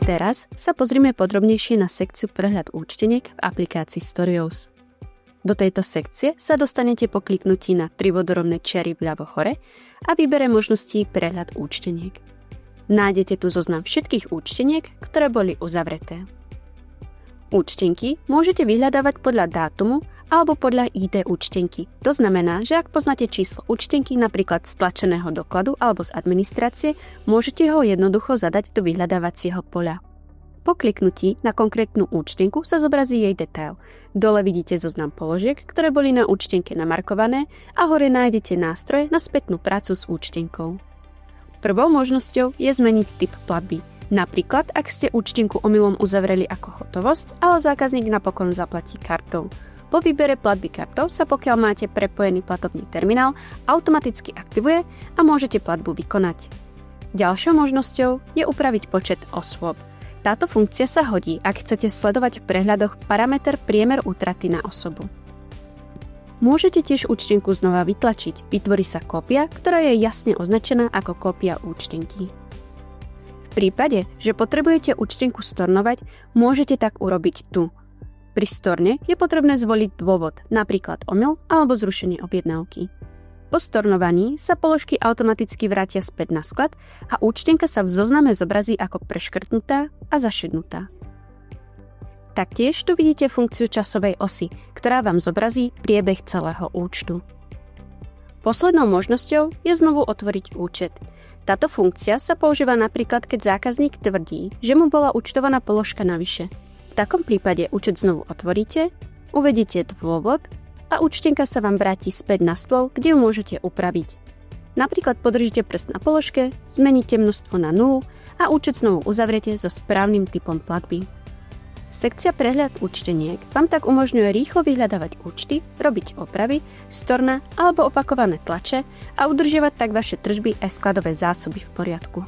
Teraz sa pozrime podrobnejšie na sekciu Prehľad účteniek v aplikácii Storious. Do tejto sekcie sa dostanete po kliknutí na trivodorovné čiary vľavo hore a výbere možností Prehľad účteniek. Nájdete tu zoznam všetkých účteniek, ktoré boli uzavreté. Účtenky môžete vyhľadávať podľa dátumu alebo podľa ID účtenky. To znamená, že ak poznáte číslo účtenky napríklad z tlačeného dokladu alebo z administrácie, môžete ho jednoducho zadať do vyhľadávacieho poľa. Po kliknutí na konkrétnu účtenku sa zobrazí jej detail. Dole vidíte zoznam položiek, ktoré boli na účtenke namarkované a hore nájdete nástroje na spätnú prácu s účtenkou. Prvou možnosťou je zmeniť typ platby. Napríklad, ak ste účtenku omylom uzavreli ako hotovosť, ale zákazník napokon zaplatí kartou. Po výbere platby kartou sa, pokiaľ máte prepojený platobný terminál, automaticky aktivuje a môžete platbu vykonať. Ďalšou možnosťou je upraviť počet osôb. Táto funkcia sa hodí, ak chcete sledovať v prehľadoch parameter priemer útraty na osobu. Môžete tiež účtenku znova vytlačiť. Vytvorí sa kópia, ktorá je jasne označená ako kópia účtenky. V prípade, že potrebujete účtenku stornovať, môžete tak urobiť tu. Pri storne je potrebné zvoliť dôvod, napríklad omyl alebo zrušenie objednávky. Po stornovaní sa položky automaticky vrátia späť na sklad a účtenka sa v zozname zobrazí ako preškrtnutá a zašednutá. Taktiež tu vidíte funkciu časovej osy, ktorá vám zobrazí priebeh celého účtu. Poslednou možnosťou je znovu otvoriť účet. Táto funkcia sa používa napríklad, keď zákazník tvrdí, že mu bola účtovaná položka navyše. V takom prípade účet znovu otvoríte, uvedíte dôvod a účtenka sa vám vráti späť na stôl, kde ju môžete upraviť. Napríklad podržíte prst na položke, zmeníte množstvo na 0 a účet znovu uzavriete so správnym typom platby. Sekcia Prehľad účteniek vám tak umožňuje rýchlo vyhľadávať účty, robiť opravy, storna alebo opakované tlače a udržiavať tak vaše tržby aj skladové zásoby v poriadku.